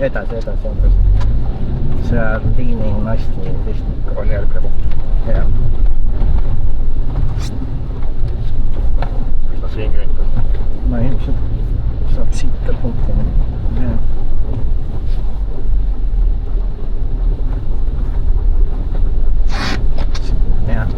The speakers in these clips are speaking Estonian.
edasi. Seal liini masti ristmik on järgmine punkt. Jah. Mis ta siin käinud? No ilmselt saab siit ka punktini. Jah. Jah.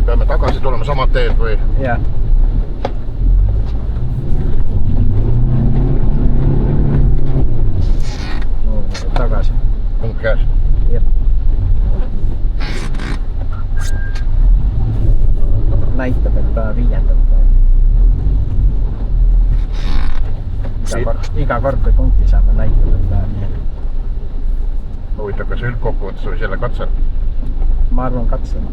Peame tagasi tulema samad teed või? Jah. Tagasi. Punkt käes. Jep. Näitab, et ta viiendab. Iga kord, kui punkti saame, näitab, et ta viiendab. Huvitav, kas üldkokkuvõttes või selle katsel? Ma arvan katsel.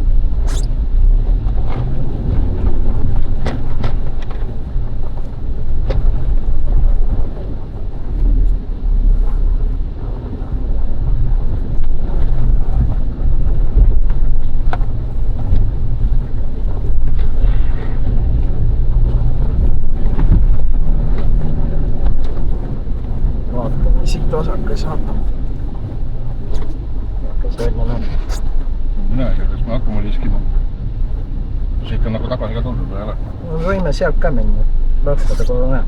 Vaatame siit osake saab. Kas välja näeb? Mina ei tea, kas me hakkame liskima. Siit on nagu tagasi ka tulnud või ei ole? Võime sealt ka minna. Lõhtada kogu näeb.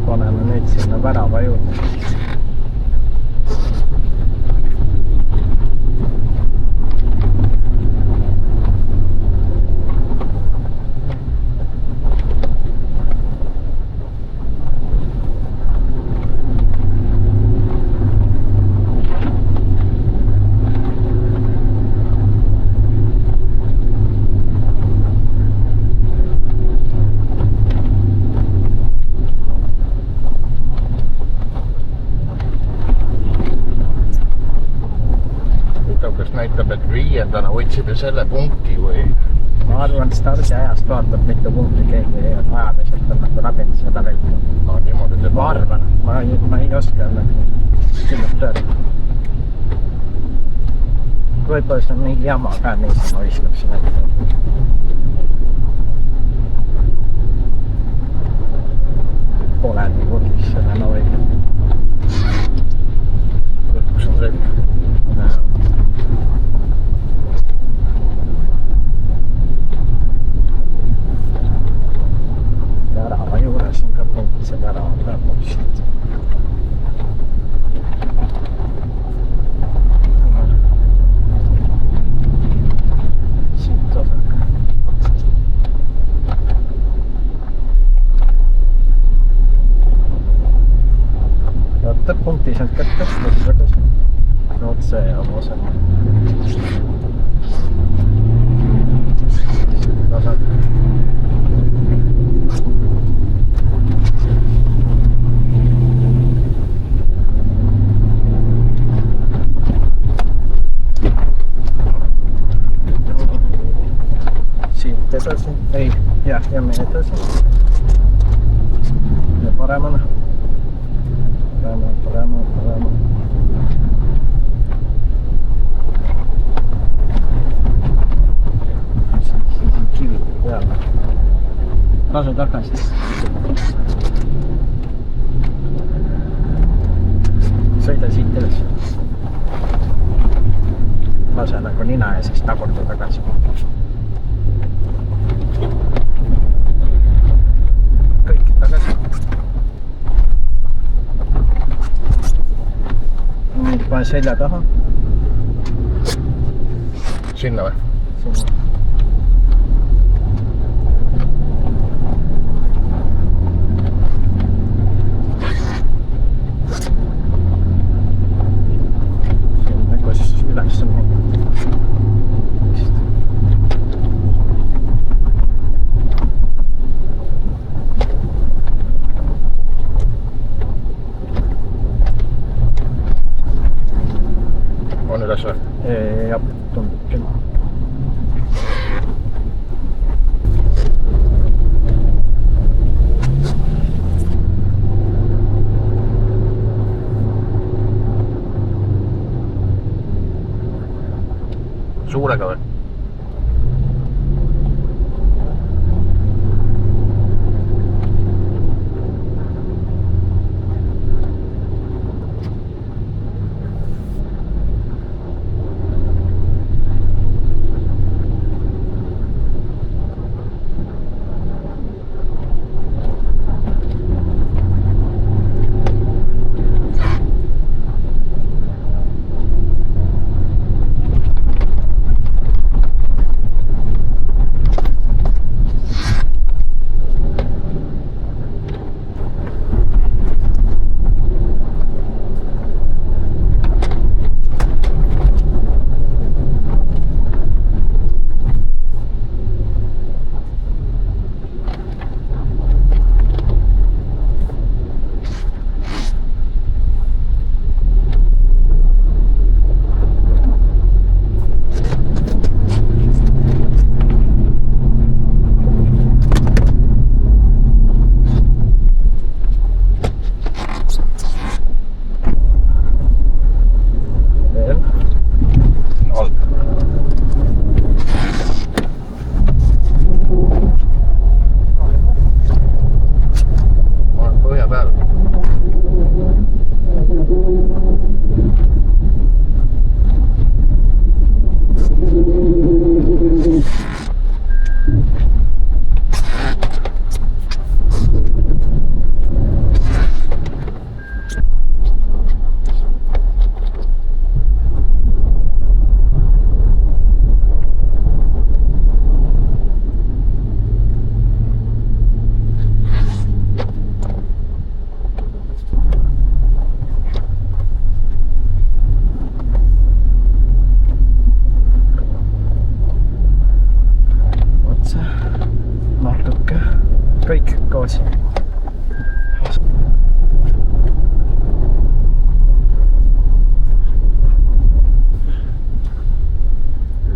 Paneme nüüd sinna värava juurde. Näitab, et viiendana võtsime selle punkti või? Ma arvan, et stardi ajast vaatab mitu punkti keegi ajaliselt on nagu läbinud seda välti. Niimoodi teeb. Ma arvan, ma ei oska küllalt öelda. Võib-olla see on mingi jama ka niisama viskab siin ette. Pole nii kurvis seda nooiga. Lõpuks on see. Värava juures on ka punkt, see värava täpab siit. Siit osaka. Võtab punkti sealt kätte, lõpuks. Otse ja osa. Siit osaka. Edasi, ei, jah, jääme edasi. Ja paremana. Parema. Kivi peale. Lase tagasi. Sõida siit edasi. Lase nagu nina ja siis tagurda tagasi. Kõik tagasi. Nüüd pane selja taha. Sinna või? Sinna. Sinna, kus üles on mingi. On üles või? tuulega või? kõik koos.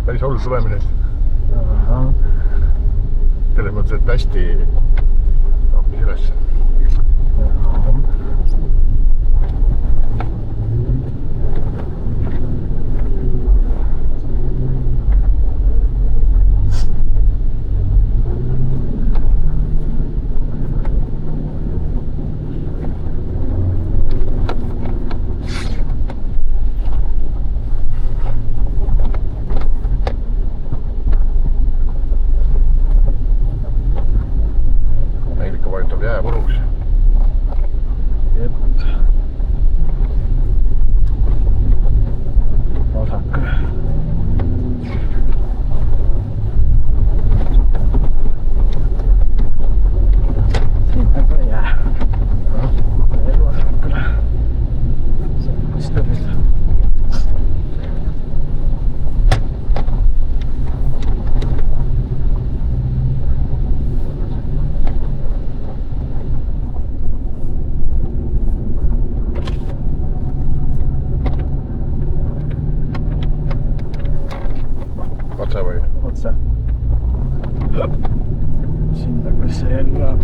Päris hull tulemine. Selles mõttes, et hästi kappis üles. Jää puruks. Jep. Vasak. Siin nagu ei jää. Veel vasakule. See on kus tõbida. Otse või? Otse. Sinna, kus see jälg läheb.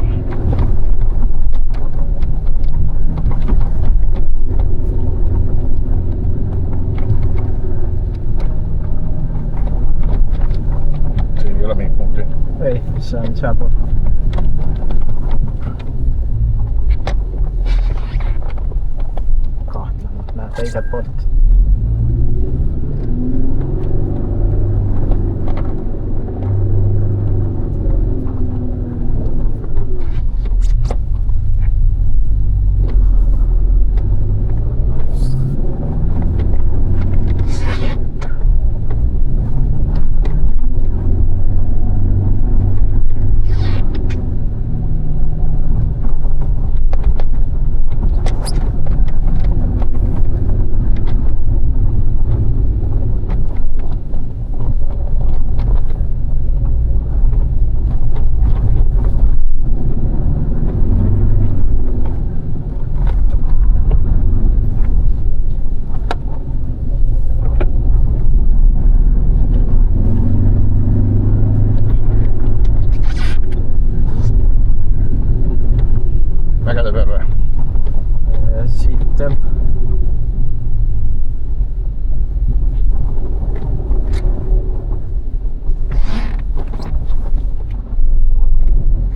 Siin ei ole mingit punkti? Ei, see on sealpool. Kahtlema, näed teiselt poolt.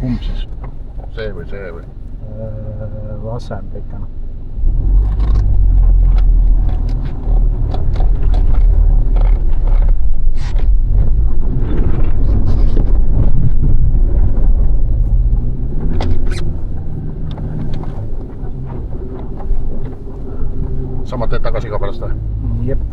kumb siis? See või see või? Vasem ikka. Sama teed tagasi ka pärast või? Jep.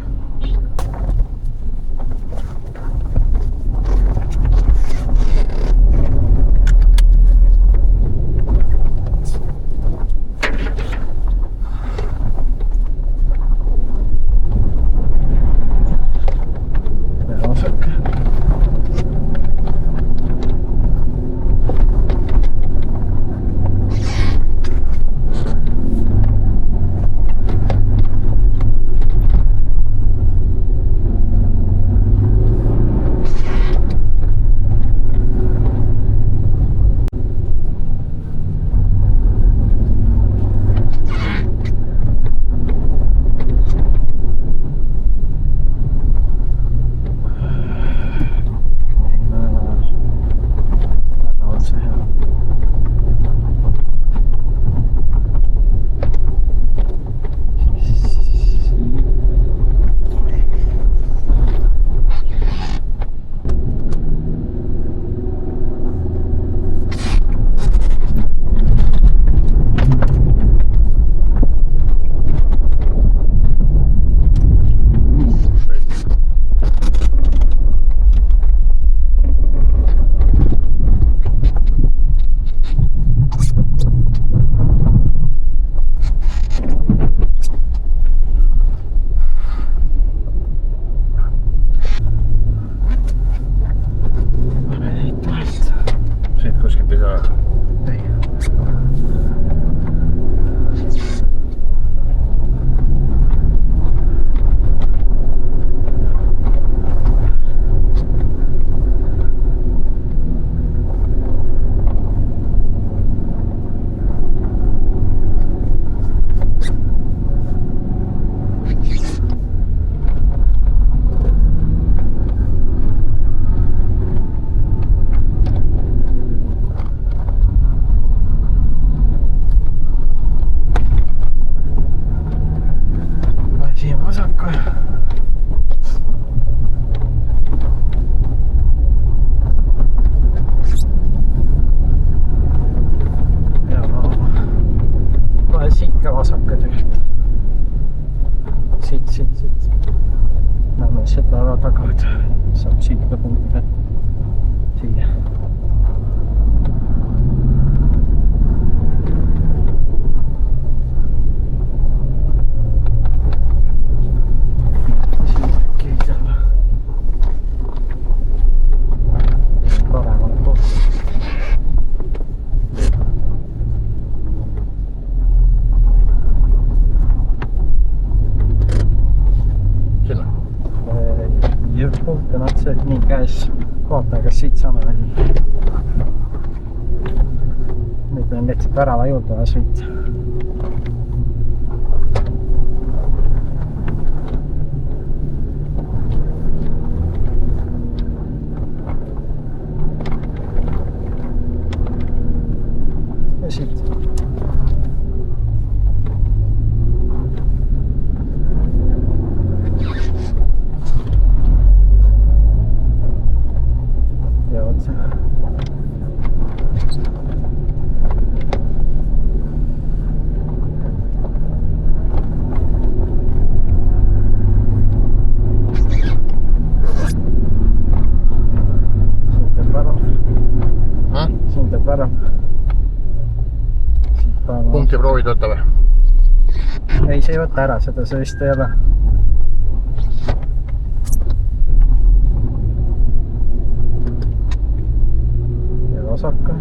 Nii käes vaatan, kas siit saame väli. Nüüd on lihtsalt värava juurde ja sõit. Ja siit. Punkti proovid võtta või? Ei, see ei võta ära, seda see vist ei ole. Ja vasaka.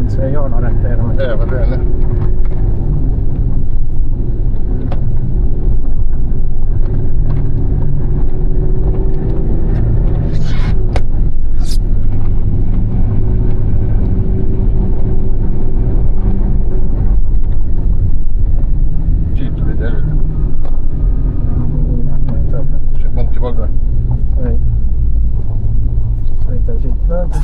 on see joon orienteerumine. Jaa, ma tean jah. Siit tuli terve. See punkti polnud või? Ei. Sõida siit mööda.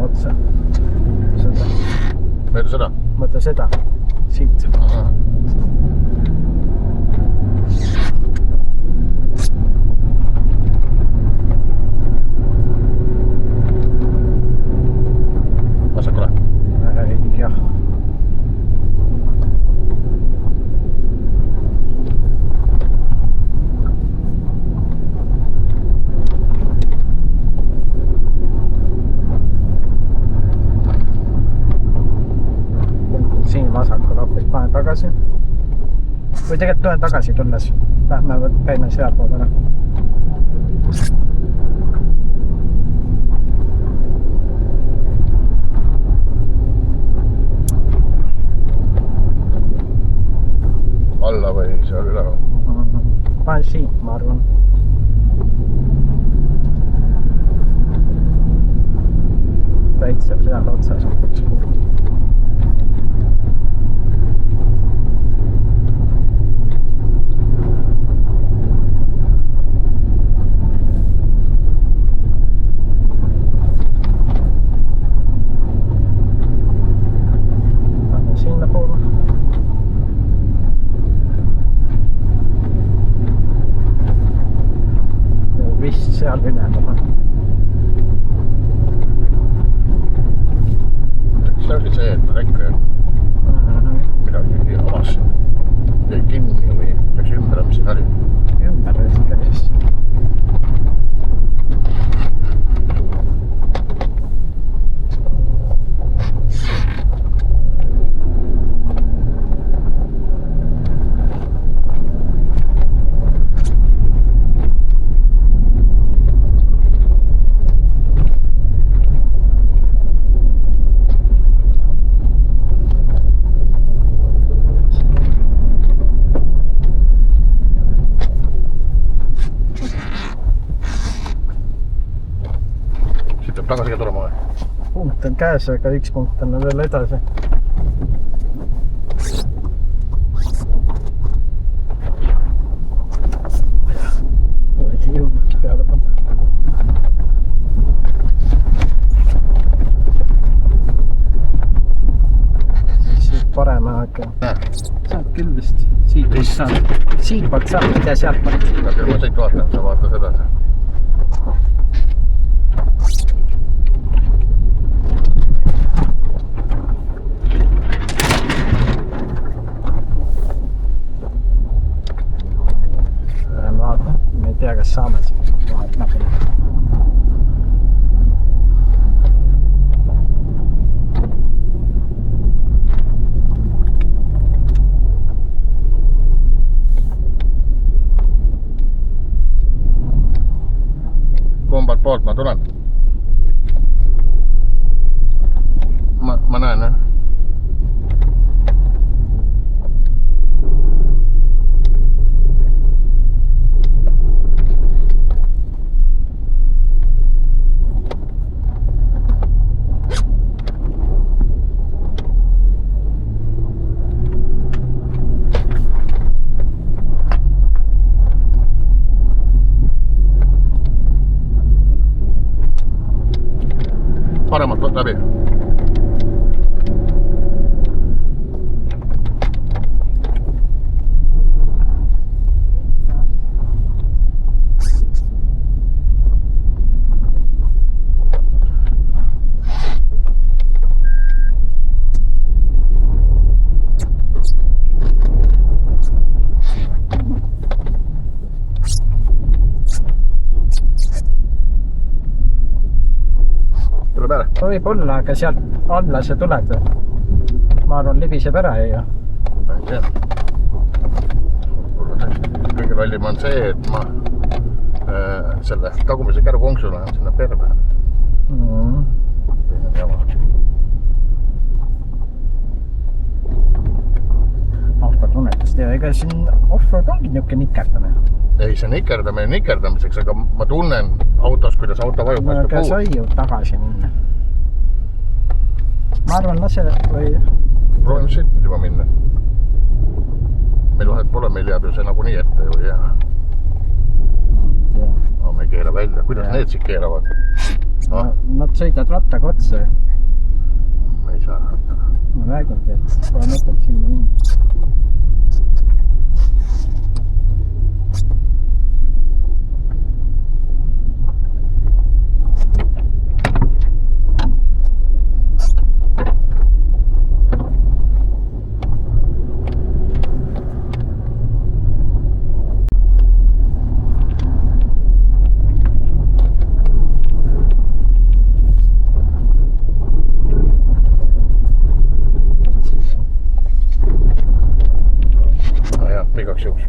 Otsa. Mööda seda? Mõtle seda. Siit. Aha. Vasakule? Jah. Siin vasakul hoopis panen tagasi. Või tegelikult tulen tagasi tulles. Lähme käime seal pool ära. Alla või seal üleval? Panen siit, ma arvan. Täitsa seal otsas. Sinna poole. Vist seal üleval on. See oli see, et äkki midagi avas. Jäi kinni või läks ümber, mis siin oli? Ümber vist käis. Tagasi ka tulema või? Punkt on käes, aga üks punkt on veel edasi. Ei jõudnudki peale panna. Siit parema, aga saab küll vist. Siit poolt saab. Siit poolt saab, ma ei tea, sealt poolt. No küll ma siit vaatan, sa vaata sedasi. Ei tea, kas saame siin vahet napi. Kumbalt poolt ma tulen? Ma näen, jah. Paremalt läbi. selle peale? Võib-olla, aga sealt alla sa tuled. Ma arvan, libiseb ära ju. Ma ei tea. Kõige lollim on see, et ma selle tagumise kärukonksu lähen sinna perve. Jama. Autotunnetust ja ega siin off-road ongi niisugune nikerdame. Ei, see nikerdamiseks, aga ma tunnen autos, kuidas auto vajub vastu aga puud. sai ju tagasi minna. Ma arvan, lase või... Proovime siit nüüd juba minna. Meil vahet pole, meil jääb ju see nagunii ette ju ja... No, me ei keera välja. Kuidas need siit keeravad? Nad sõidad rattaga otsa. Me ei saa rattaga. Ma räägingi, et pole mõtet sinna minna. Igaks juhuks.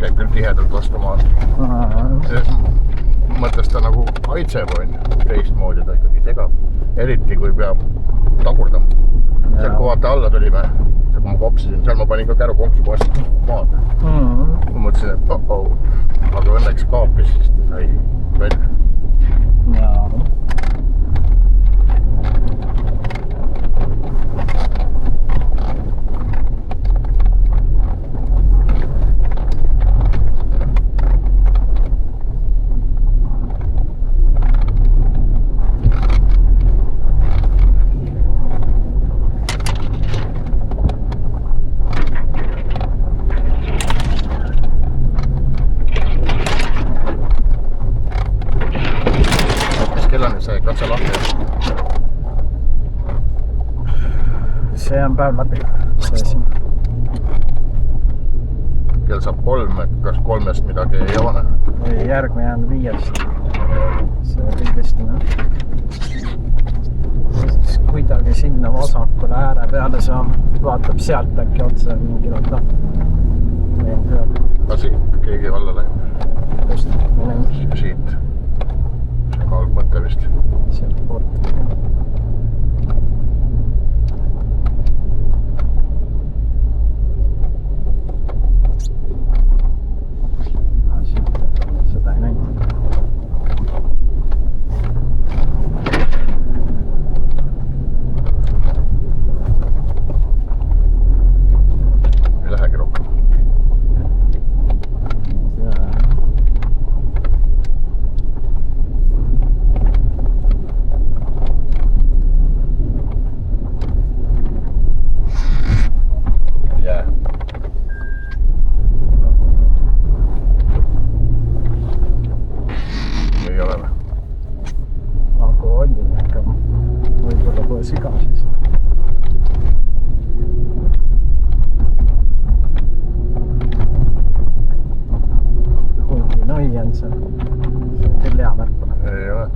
Käib küll tihedalt vastu maad. Mõttes ta nagu kaitseb on teistmoodi, ta ikkagi segab. Eriti kui peab tagurdama. Seal kui vaata alla tulime, kui ma kopsisin, seal ma panin ka kärukonksu vastu maad. Ma mõtlesin, et aga õnneks kaapis, siis ta sai välja. See katse lahti. See on päev läbi. Kell saab 3, et kas 3-st midagi ei avane? Või järgmine on 5-st. See pildistina. Siis kuidagi sinna vasakule ääre peale saab, vaatab sealt äkki otsa mingi rata. Aga siit keegi alla läinud. Just. Siit. See on algmõte vist. Sealt poolt. Seda ei näinud. Ei lähegi rohkem. Siga siis. Kuigi nai on see. See on küll hea märkuna. Ei ole.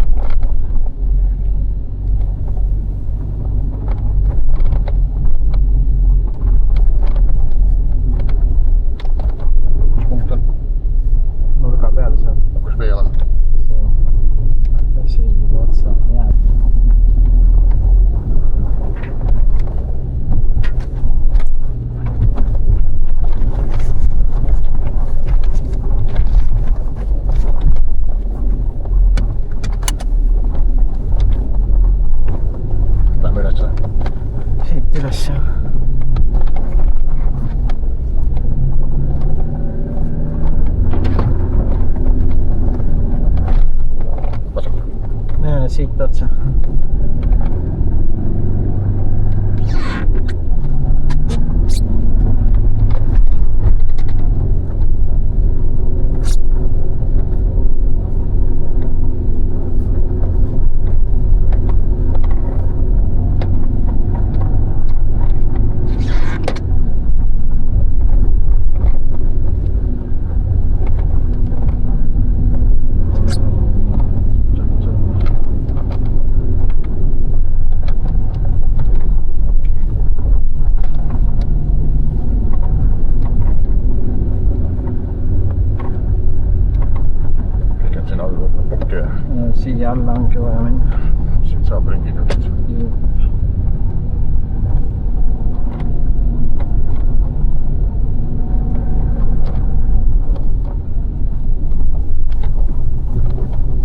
Kus punkt on? Nurga peal seal. Kus meie oleme? Siin. siit otsa. Siia alla ongi vaja minna. Siit saab ringiga.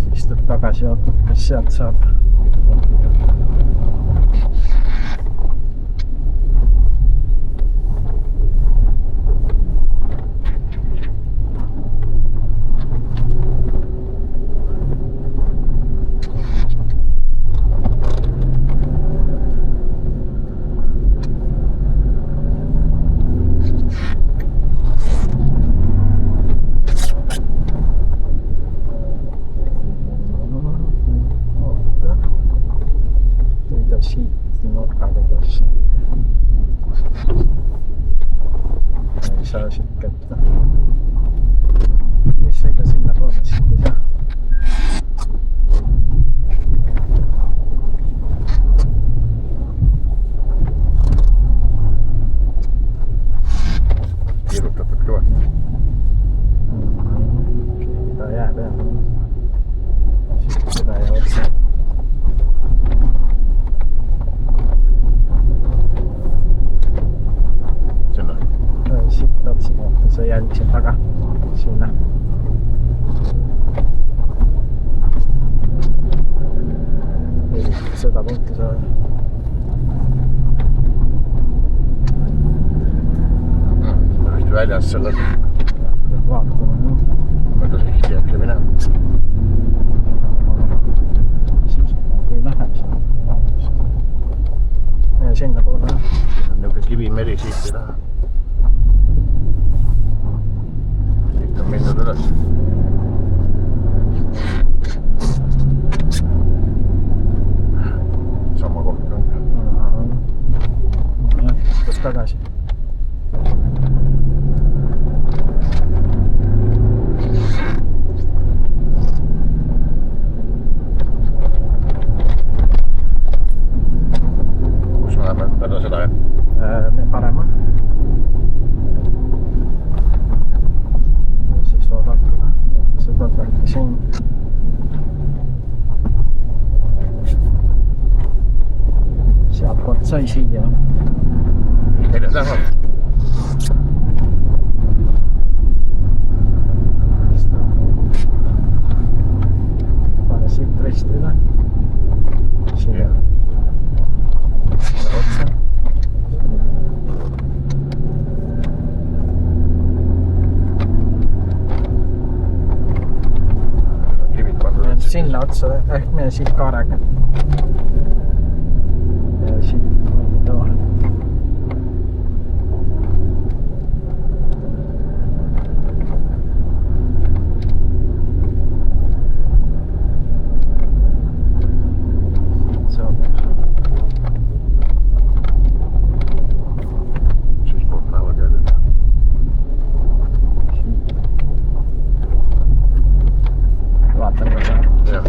Siis tuleb tagasi ja ootab, kas sealt saab. Siit nurkaga kas ei saa siit kätte. Ei sõida sinna poole, siit ei saa. Kiirutatud kõvasti. Ta jääb jah. Siit seda ja otsa. Siit otsi kohta, see jälg siin taga, sinna. Seda punkti saa. Seda vist väljas selles. Vaatame. Mõnda sihti jääb see minema. Siis kui läheb sinna. Ja sinna poole. Siin on niuke kivimeri, siit ei lähe. Siit on mindud üles. Sama koht on. Jah, tõst tagasi. Kus me läheme pärast seda, jah? Parema. Siis vaadatada. Seda tarki siin. Sealt poolt sai siia. Edes lähevad. Pane siit ristile. Siia. Otsa. Sinna otsa, ehk meie siit kaarega. Ja siit mõnda vahel. Siit saab. Siis poolt lähevad jääded. Vaatame ka seda.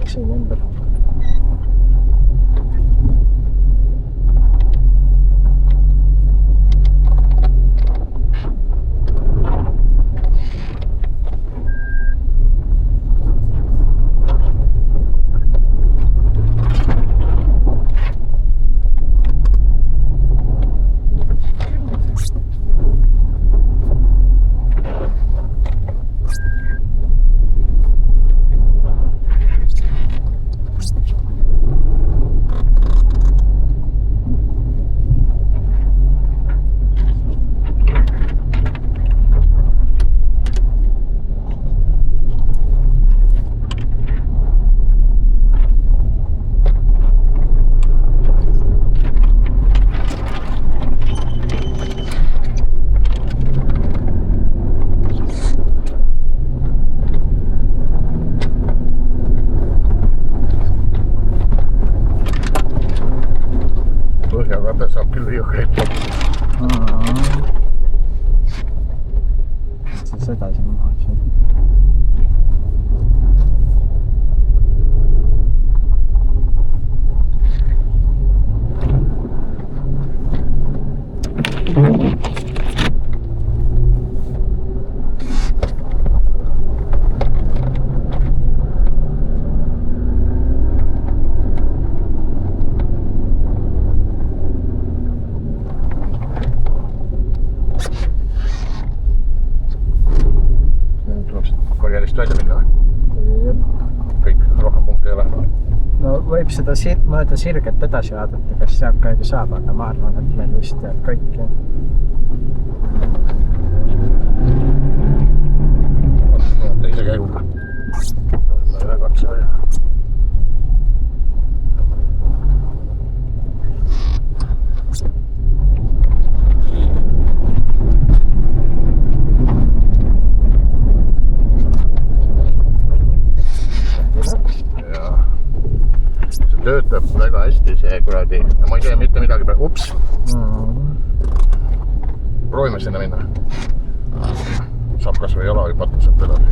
siin ümber. Põhjakate saab küll jõhkreid. Siis edasi maha. Karjäärist välja minna. Kõik, rohkem punkte ei ole. No võib seda mööda sirget edasi vaadata, kas sealt ka saab, aga ma arvan, et meil vist jääb kõik. Teise käiguga. Ühe katse või. Töötab väga hästi see kuradi. Ma ei tee mitte midagi praegu. Ups. Proovime sinna minna. Saab kas või jala või patused edasi.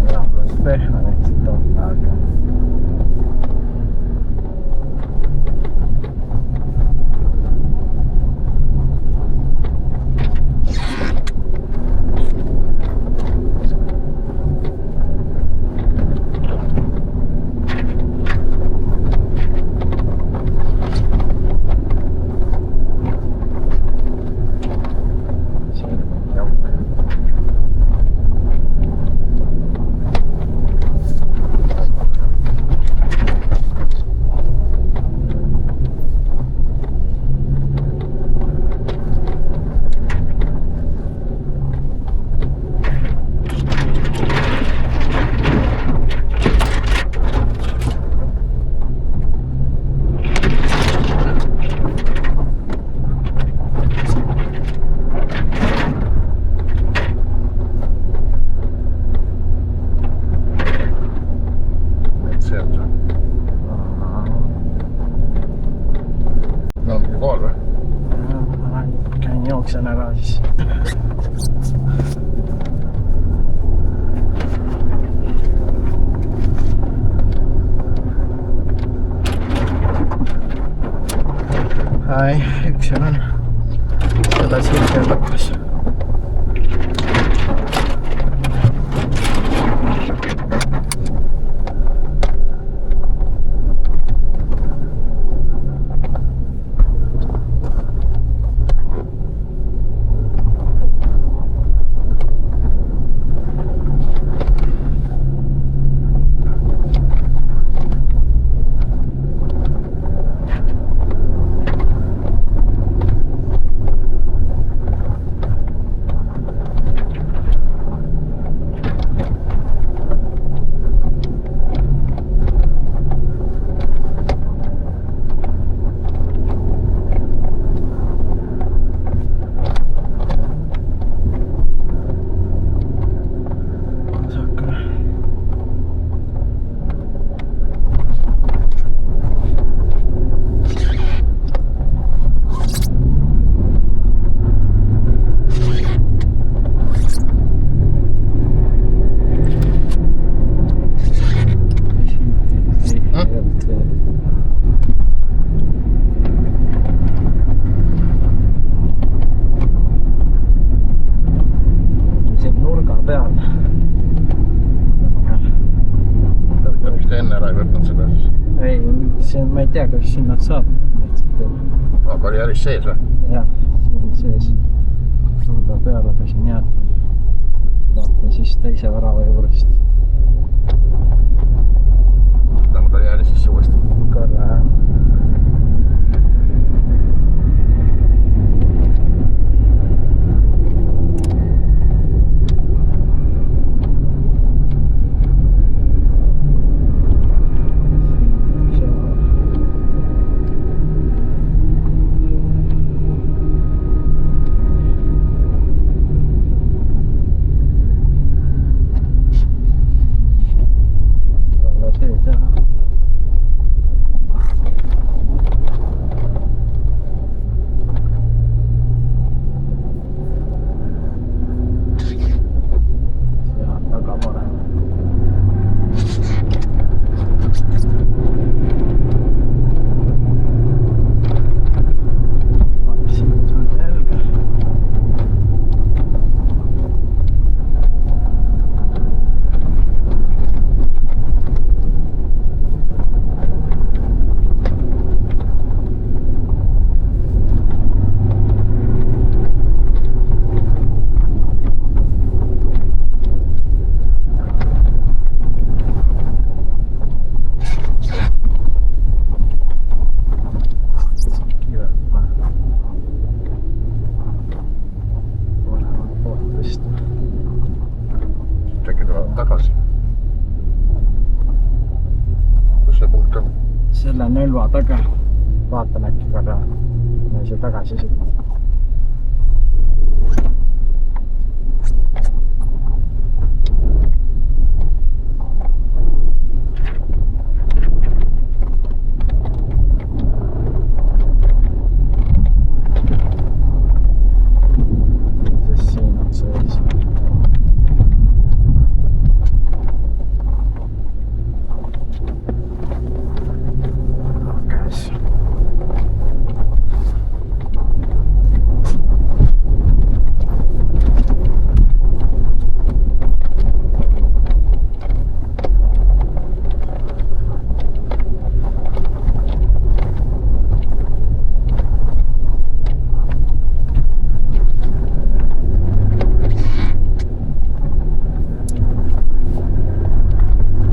Jah, ma olen pehme näiteks toota, aga... Jooksen ära siis. Ai, üks on. Seda sirge võttes. see, ma ei tea, kas sinna saab. Karjääris sees või? Jah, siin sees. Surga peale pesin jäätmeid. Vaatan siis teise värava juurest. Võtame karjääri sisse uuesti. Korra, jah. Äkki tulevad tagasi. Kus see punkt on? Selle nõlva taga. Vaatan äkki korra, ma ei saa tagasi siit.